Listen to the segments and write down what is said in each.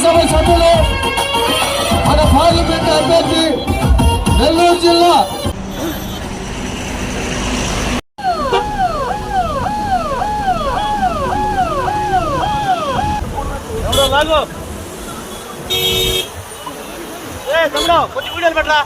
రాజ్యసభ సభ్యులు మన పార్లమెంట్ అభ్యర్థి నెల్లూరు జిల్లా కొంచెం వీడియోలు పెట్టరా.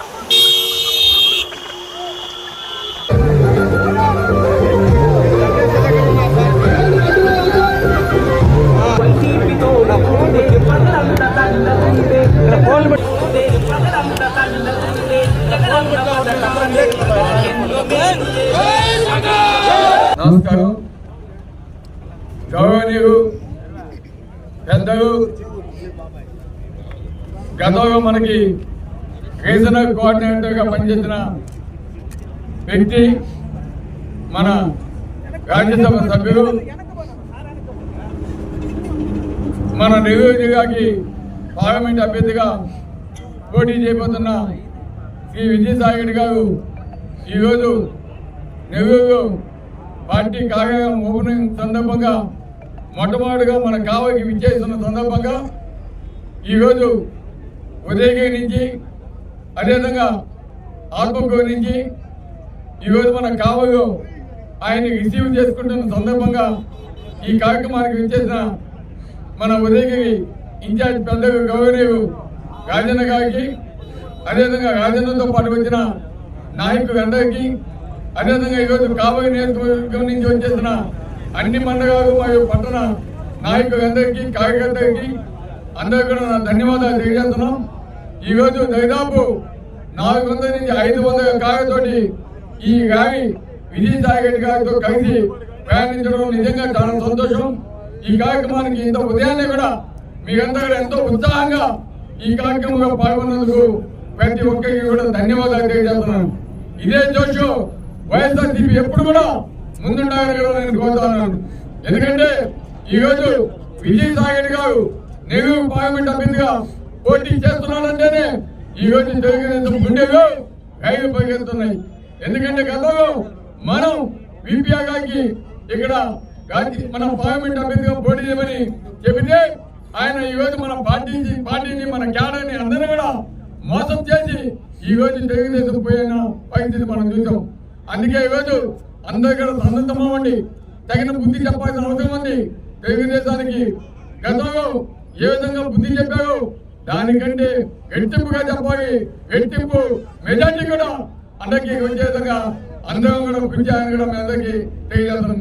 నమస్కారం. గౌరవనీయులు పెద్దలు, గతంలో మనకి రీజనల్ కోఆర్డినేటర్గా పనిచేసిన వ్యక్తి, మన రాజ్యసభ సభ్యులు, మన నెల్లూరు జిల్లాకి పార్లమెంట్ అభ్యర్థిగా పోటీ చేయబోతున్న శ్రీ విజయసాయిరెడ్డి గారు ఈరోజు నెల్లూరులో పార్టీ కార్యాలయం ఓపెనింగ్ సందర్భంగా మొట్టమొదటిగా మన కావలికి విచ్చేస్తున్న సందర్భంగా ఈరోజు ఉదయగిరి నుంచి, అదేవిధంగా ఆత్మకూరు నుంచి ఈరోజు మన కావలిలో ఆయన రిసీవ్ చేసుకుంటున్న సందర్భంగా ఈ కార్యక్రమానికి విచ్చేసిన మన ఉదయగిరి ఇన్ఛార్జ్ పెద్దలు గౌరవనీయులు రాజన్న గారికి, అదేవిధంగా రాజన్నతో పాటు వచ్చిన నాయకులందరికీ, అదేవిధంగా ఈరోజు కావలి నియోజకవర్గం నుంచి వచ్చేసిన అన్ని మండలాలు మరియు పట్టణ నాయకులందరికీ, కార్యకర్తలకి అందరికీ కూడా నా ధన్యవాదాలు తెలియజేస్తున్నాం. ఈరోజు దాదాపు 400 నుంచి 500 కార్యతోటి ఈ ర్యాలీ విజయసాయిరెడ్డి గారితో కలిసి ప్రయాణించడం నిజంగా చాలా సంతోషం. ఈ కార్యక్రమానికి ఇంత ఉదయాన్నే కూడా మీరందరూ ఎంతో ఉత్సాహంగా ఈ కార్యక్రమంలో పాల్గొన్నందుకు ప్రతి ఒక్కరికి కూడా ధన్యవాదాలు తెలియజేస్తున్నాను. ఇదే జోషు వైఎస్ఆర్సీపీ ఎప్పుడు కూడా ముందుండాలని కూడా నేను కోరుతున్నాను. ఎందుకంటే ఈరోజు విజయసాయిరెడ్డి గారు నెల్లూరు పార్లమెంట్ అభ్యర్థిగా పోటీ చేస్తున్నాడంటేనే ఈరోజు తెలుగుదేశం గుండెలు రైలు పరిగెత్తున్నాయి. ఎందుకంటే గతంలో మనం విపిఆర్ గారికి ఇక్కడ మనం పార్లమెంట్ అభ్యర్థిగా పోటీ చేయమని చెబితే ఆయన ఈరోజు మన పార్టీని మన క్యాడర్ని అందరినీ కూడా మోసం చేసి ఈరోజు తెలుగుదేశం పోయిన పరిస్థితి మనం చూసాం. అందుకే ఈరోజు అందరూ కూడా సన్నద్ధమవ్వండి, తగిన బుద్ధి చెప్పాల్సిన అవసరం ఉంది. తెలుగుదేశానికి గతంలో ఏ విధంగా బుద్ధి చెప్పారో దానికంటే రెట్టింపుగా చెప్పాలి. రెట్టింపు మెజార్టీ కూడా అందరికీ వచ్చే విధంగా అందరం కూడా పిలిచారని కూడా మీ అందరికీ తెలియజేస్తున్నాం.